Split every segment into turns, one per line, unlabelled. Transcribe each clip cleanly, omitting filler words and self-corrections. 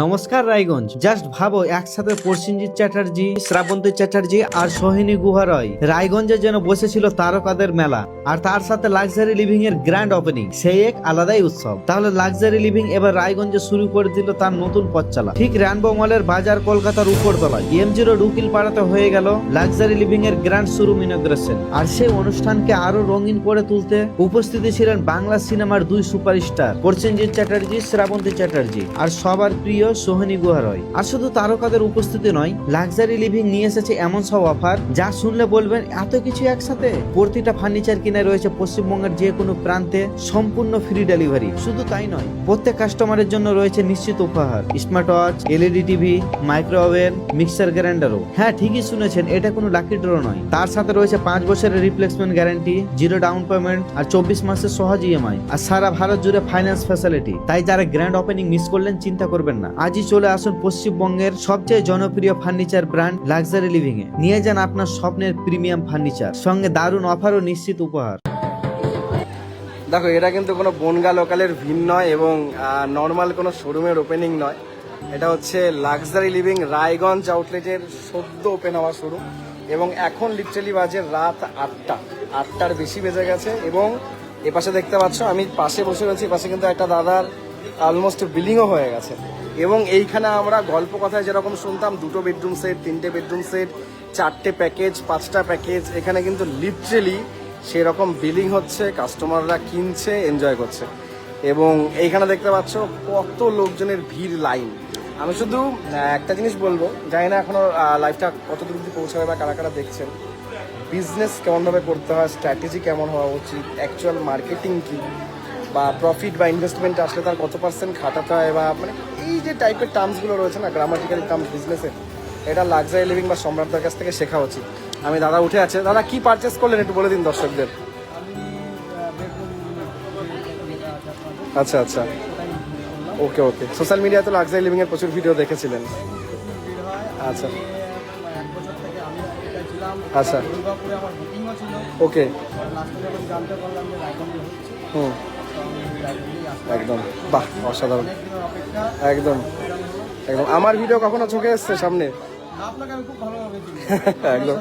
নমস্কার রায়গঞ্জ। জাস্ট ভাবো, একসাথে প্রসেনজিৎ চ্যাটার্জি, শ্রাবন্তী চ্যাটার্জি আর সোহিনী গুহা রয় রায়গঞ্জে যেন বসেছিল তারকাদের মেলা, আর তার সাথে লাক্সারি লিভিং এর গ্র্যান্ড ওপেনিং। সেই এক আলাদাই উৎসব। তাহলে লাক্সারি লিভিং এবার রায়গঞ্জে শুরু করে দিল তার নতুন পথ চলা। ঠিক রেনবো মলের বাজার কলকাতার উপরতলায় এম0 উকিল পাড়াতে হয়ে গেল লাক্সারি লিভিং এর গ্র্যান্ড শোরুম ইনগ্রেশন। আর সেই অনুষ্ঠানকে আরো রঙিন করে তুলতে উপস্থিতি ছিলেন বাংলা সিনেমার দুই সুপারস্টার প্রসেনজিৎ চ্যাটার্জি, শ্রাবন্তী চ্যাটার্জি আর সবার প্রিয় সোহিনী গুহা রয়। আর শুধু তারকাদের উপস্থিতি নয়, লাক্সারি লিভিং নিয়ে এসেছে এমন সব অফার যা শুনলে বলবেন এত কিছু একসাথে। প্রতিটা ফার্নিচার কিনে রয়েছে পশ্চিমবঙ্গের যে কোনো প্রান্তে সম্পূর্ণ ফ্রি ডেলিভারি। শুধু তাই নয়, প্রত্যেক কাস্টমারের জন্য রয়েছে নিশ্চিত উপহার, smart watch, LED TV, micro oven, mixer গ্রাইন্ডারও। হ্যাঁ, ঠিকই শুনেছেন, এটা কোনো লাকি ড্র নয়। তার সাথে রয়েছে 5 বছরের রিপ্লেসমেন্ট গ্যারান্টি, 0 ডাউন পেমেন্ট আর 24 মাসের সহজ ইএমআই, আর সারা ভারত জুড়ে ফাইন্যান্স ফ্যাসিলিটি। তাই যারা গ্র্যান্ড ওপেনিং মিস করলেন, চিন্তা করবেন না, আজই চলে আসুন পশ্চিমবঙ্গের সবচেয়ে জনপ্রিয় ফার্নিচার ব্র্যান্ড লাক্সারি লিভিং এ। নিয়ে যান আপনার স্বপ্নের প্রিমিয়াম ফার্নিচার, সঙ্গে দারুণ অফার ও নিশ্চিত উপহার।
দেখো, এটা কিন্তু কোনো বনগা লোকালের ভিন নয় এবং নর্মাল কোনো শোরুমের ওপেনিং নয়। এটা হচ্ছে লাক্সারি লিভিং রায়গঞ্জ আউটলেটের সদ্য ওপেন হওয়া শোরুম এবং এখন লিটারালি বাজে রাত 8টার বেশি বেজে গেছে। এবং এপাশে দেখতে পাচ্ছ আমি পাশে বসে রয়েছি, পাশে কিন্তু একটা দাদার অলমোস্ট বিলিংও হয়ে গেছে। এবং এইখানে আমরা গল্প কথায় যেরকম শুনতাম 2টো বেডরুম সেট, 3টে বেডরুম সেট, 4টে প্যাকেজ, 5টা প্যাকেজ, এখানে কিন্তু লিটারালি সেরকম বিলিং হচ্ছে, কাস্টমাররা কিনছে, এনজয় করছে। এবং এইখানে দেখতে পাচ্ছ কত লোকজনের ভিড়, লাইন। আমি শুধু একটা জিনিস বলবো, জানি না এখনো লাইফটা কত দূর অব্দি পৌঁছাবে বা কারা কারা দেখছেন, বিজনেস কেমনভাবে করতে হয়, স্ট্র্যাটেজি কেমন হওয়া উচিত, অ্যাকচুয়াল মার্কেটিং কী, বা প্রফিট বা ইনভেস্টমেন্ট আসলে তার কত পার্সেন্ট খাটাতে হয়, বা মানে এই যে টাইপের টার্মসগুলো রয়েছে না, গ্রামাটিক্যাল টার্মস বিজনেসের, এটা লাক্সারি লিভিং বা সম্রাটদার কাছ থেকে শেখা উচিত। আমি দাদা উঠে আছে, দাদা কি পারচেস করলেন একটু বলে দিন দর্শকদের। আচ্ছা আচ্ছা, ওকে ওকে। সোশ্যাল মিডিয়াতে লাক্সারি লিভিং এর প্রচুর ভিডিও দেখেছিলেন। আচ্ছা আচ্ছা, ওকে। হুম, একদম, বাহ, অসাধারণ, একদম একদম। আমার ভিডিও কখনো চোখে এসছে সামনে? একদম,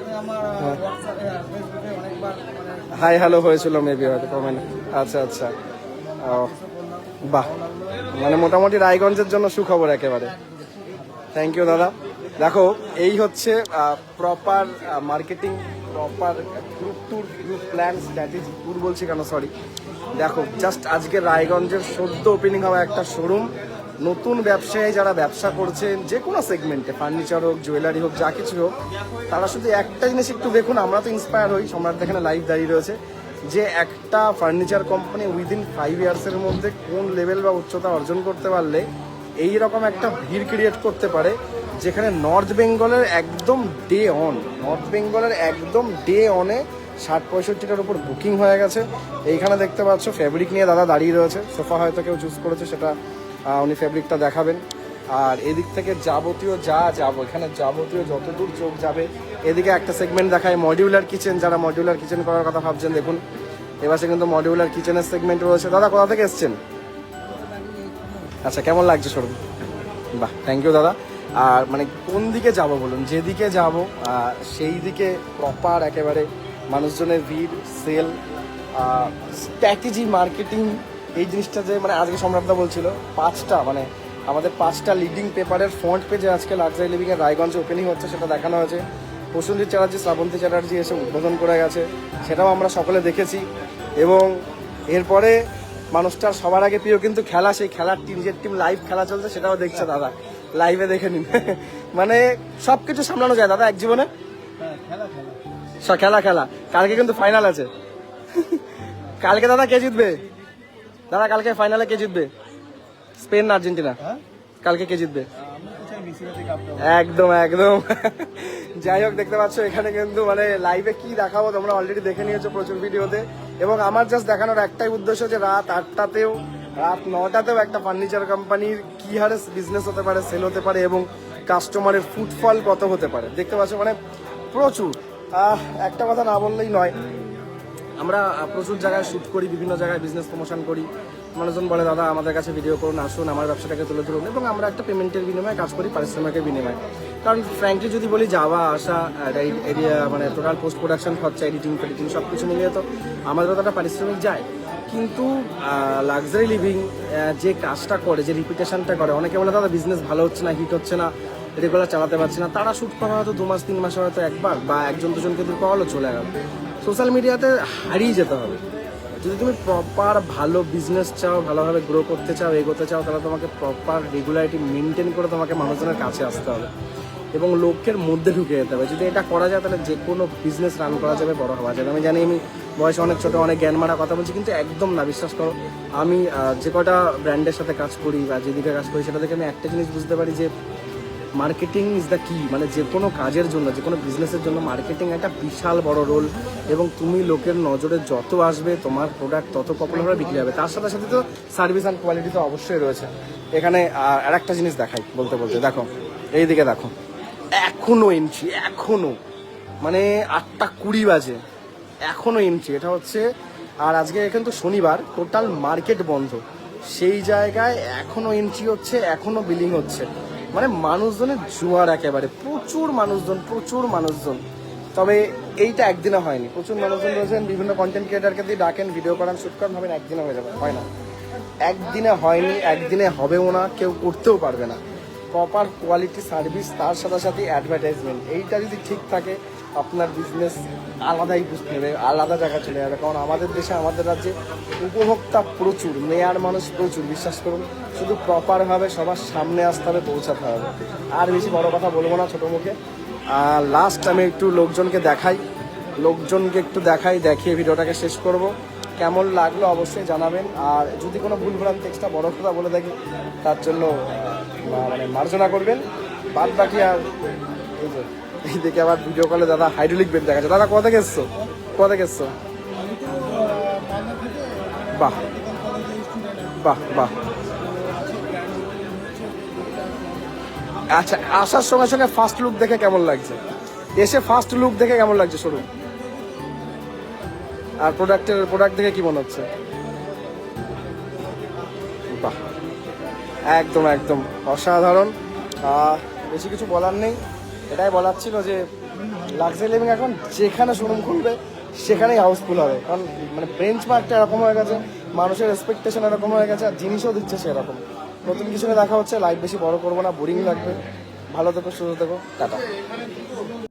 হাই হ্যালো হয়েছিল মেবি, হয়তো কমেন্ট। আচ্ছা আচ্ছা, বাহ, মানে মোটামুটি রায়গঞ্জের জন্য সুখবর একেবারে। থ্যাংক ইউ দাদা। দেখো, এই হচ্ছে proper marketing, proper group tour, group plan, strategy. Tour বলছি কেন, সরি। দেখো, জাস্ট আজকে রায়গঞ্জের সদ্য ওপেনিং হওয়া একটা শোরুম। নতুন ব্যবসায়ী যারা ব্যবসা করছেন যে কোনো সেগমেন্টে, ফার্নিচার হোক, জুয়েলারি হোক, যা কিছু হোক, তারা শুধু একটা জিনিস একটু দেখুন। আমরা তো ইন্সপায়ার হই, সম্রাট এখানে লাইভ দাঁড়িয়ে রয়েছে, যে একটা ফার্নিচার কোম্পানি উইদিন 5 ইয়ার্সের মধ্যে কোন লেভেল বা উচ্চতা অর্জন করতে পারলে এই রকম একটা ভিড় ক্রিয়েট করতে পারে, যেখানে নর্থ বেঙ্গলের একদম ডে অনে 60-65টার উপর বুকিং হয়ে গেছে। এইখানে দেখতে পাচ্ছ ফেব্রিক নিয়ে দাদা দাঁড়িয়ে রয়েছে, সোফা হয়তো কেউ চুজ করেছে, সেটা উনি ফেব্রিকটা দেখাবেন। আর এদিক থেকে যাবতীয় যা যাবো, এখানে যাবতীয় যতদূর চোখ যাবে। এদিকে একটা সেগমেন্ট দেখায় মডিউলার কিচেন, যারা মডিউলার কিচেন করার কথা ভাবছেন, দেখুন এবার কিন্তু মডিউলার কিচেনের সেগমেন্ট রয়েছে। দাদা কোথা থেকে এসছেন? আচ্ছা, কেমন লাগছে শোরুম? বাহ, থ্যাংক ইউ দাদা। আর মানে কোন দিকে যাব বলুন, যেদিকে যাব সেই দিকে প্রপার একেবারে মানুষজনের ভিড়, সেল, স্ট্র্যাটেজি, মার্কেটিং, এই জিনিসটা যে মানে আজকে সম্রাটদা বলছিল 5টা মানে আমাদের 5টা লিডিং পেপারের ফ্রন্ট পেজে আজকে লাক্সারি লিভিং এর রায়গঞ্জে ওপেনিং হচ্ছে, সেটা দেখানো হয়েছে। প্রসেনজিৎ চ্যাটার্জি, শ্রাবন্তী চ্যাটার্জি এসে উদ্বোধন করে গেছে, সেটাও আমরা সকলে দেখেছি। এবং এরপরে মানুষটার সবার আগে প্রিয় কিন্তু খেলা, সেই খেলার নিজের টিম লাইভ খেলা চলছে, সেটাও দেখছে দাদা, লাইভে দেখে নিন। মানে সব কিছু সামলানো যায় দাদা এক জীবনে। খেলা কালকে কিন্তু ফাইনাল আছে। কালকে দাদা কে জিতবে? দাদা কালকে ফাইনালে কে জিতবে? স্পেন না আর্জেন্টিনা? কালকে কে জিতবে? একদম একদম। যাই হোক, দেখতে পাচ্ছ এখানে কিন্তু মানে লাইভে কি দেখাবো তোমরা অলরেডি দেখে নিয়েছো প্রচুর ভিডিওতে। এবং আমার জাস্ট দেখানোর একটাই উদ্দেশ্য, যে রাত 8টাতেও রাত 9টাতেও একটা ফার্নিচার কোম্পানির কি হারে বিজনেস হতে পারে, সেল হতে পারে, এবং কাস্টমারের ফুটফল কত হতে পারে। দেখতে পাচ্ছ মানে প্রচুর। একটা কথা না বললেই নয়, আমরা প্রচুর জায়গায় শ্যুট করি, বিভিন্ন জায়গায় বিজনেস প্রমোশন করি। মানুষজন বলে দাদা আমাদের কাছে ভিডিও করুন, আসুন আমার ব্যবসাটাকে তুলে ধরুন, এবং আমরা একটা পেমেন্টের বিনিময়ে কাজ করি, পারিশ্রমিকের বিনিময়ে। কারণ ফ্র্যাঙ্কলি যদি বলি যাওয়া আসা এরিয়া মানে টোটাল পোস্ট প্রোডাকশন খরচা, এডিটিং সব কিছু মিলিয়ে তো আমাদেরও তো একটা পারিশ্রমিক যায়। কিন্তু লাক্সারি লিভিং যে কাজটা করে, যে রিপিটেশনটা করে, অনেকে বলে দাদা বিজনেস ভালো হচ্ছে না, হিট হচ্ছে না, রেগুলার চালাতে পারছি না, তারা শ্যুট করা হয়তো 2 মাস 3 মাসে হয়তো একবার, বা একজন দুজনকে দিয়ে করালো চলে গেল। সোশ্যাল মিডিয়াতে হারিয়ে যেতে হবে। যদি তুমি প্রপার ভালো বিজনেস চাও, ভালোভাবে গ্রো করতে চাও, এগোতে চাও, তাহলে তোমাকে প্রপার রেগুলারিটি মেনটেন করে তোমাকে মানুষজনের কাছে আসতে হবে এবং লোকের মধ্যে ঢুকে যেতে হবে। যদি এটা করা যায় তাহলে যে কোনো বিজনেস রান করা যাবে, বড় হওয়া যাবে। আমি জানি আমি বয়সে অনেক ছোটো, অনেক জ্ঞান মারা কথা বলছি, কিন্তু একদম না, বিশ্বাস করো। আমি যে কটা ব্র্যান্ডের সাথে কাজ করি বা যেদিকে কাজ করি, সেটা থেকে আমি একটা জিনিস বুঝতে পারি যে মার্কেটিং ইজ দ্য কি। মানে যে কোনো কাজের জন্য, যে কোনো বিজনেসের জন্য মার্কেটিং একটা বিশাল বড় রোল, এবং তুমি লোকের নজরে যত আসবে তোমার প্রোডাক্ট তত পপুলার বিক্রি হবে। তার সাথে সাথে তো সার্ভিস অ্যান্ড কোয়ালিটি তো অবশ্যই রয়েছে। এখানে আর একটা জিনিস দেখাই বলতে বলতে, দেখো এইদিকে দেখো, এখনো এন্ট্রি, এখনো মানে 8:20 বাজে, এখনো এন্ট্রি। এটা হচ্ছে, আর আজকে কিন্তু শনিবার, টোটাল মার্কেট বন্ধ, সেই জায়গায় এখনো এন্ট্রি হচ্ছে, এখনো বিলিং হচ্ছে। মানে মানুষজনের জোয়ার একেবারে, প্রচুর মানুষজন, প্রচুর মানুষজন। তবে এইটা একদিনে হয়নি, প্রচুর মানুষজন রয়েছেন, বিভিন্ন কন্টেন্ট ক্রিয়েটারকে দিয়ে ডাকেন, ভিডিও করান, শ্যুট করান, ভাবেন একদিনে হয়ে যাবে, হয় না। একদিনে হয়নি, একদিনে হবেও না, কেউ করতেও পারবে না। প্রপার কোয়ালিটি সার্ভিস, তার সাথে সাথে অ্যাডভার্টাইজমেন্ট, এইটা যদি ঠিক থাকে আপনার বিজনেস আলাদাই বুঝতে হবে, আলাদা জায়গায় চলে যাবে। কারণ আমাদের দেশে, আমাদের রাজ্যে উপভোক্তা প্রচুর, নেয়ার মানুষ প্রচুর, বিশ্বাস করুন। শুধু প্রপারভাবে সবার সামনে আসতে হবে, পৌঁছাতে হবে। আর বেশি বড় কথা বলবো না ছোটো মুখে। লাস্ট আমি একটু লোকজনকে দেখাই, দেখিয়ে ভিডিওটাকে শেষ করব। কেমন লাগলো অবশ্যই জানাবেন। আর যদি কোনো ভুল ভ্রান্তি এক্সট্রা বড় কথা বলে থাকি, তার জন্য মানে মার্জনা করবেন। বাদ বাকি আর এই দেখে আবার ভিডিও কলে দাদা হাইড্রোলিক বেড দেখাচ্ছে। দাদা কোথা থেকে এসছো? বাহ বাহ বাহ। আচ্ছা, আসার সঙ্গে সঙ্গে ফার্স্ট লুক দেখে কেমন লাগছে? ফার্স্ট লুক দেখে কেমন লাগছে শোরুম? আর প্রোডাক্ট দেখে কি মনে হচ্ছে? বাহ, একদম একদম অসাধারণ। বেশি কিছু বলার নেই, এটাই বলার ছিল যে লাক্সারি লিভিং এখন যেখানে শোরুম খুলবে সেখানেই হাউসফুল হবে। কারণ মানে বেঞ্চ মার্কটা এরকম হয়ে গেছে, মানুষের এক্সপেকটেশন এরকম হয়ে গেছে, আর জিনিসও দিচ্ছে সেরকম। নতুন কিছু দেখা হচ্ছে। লাইভ বেশি বড় করবো না, বোরিং লাগবে। ভালো থেকো, সুস্থ থেকো, টাটা।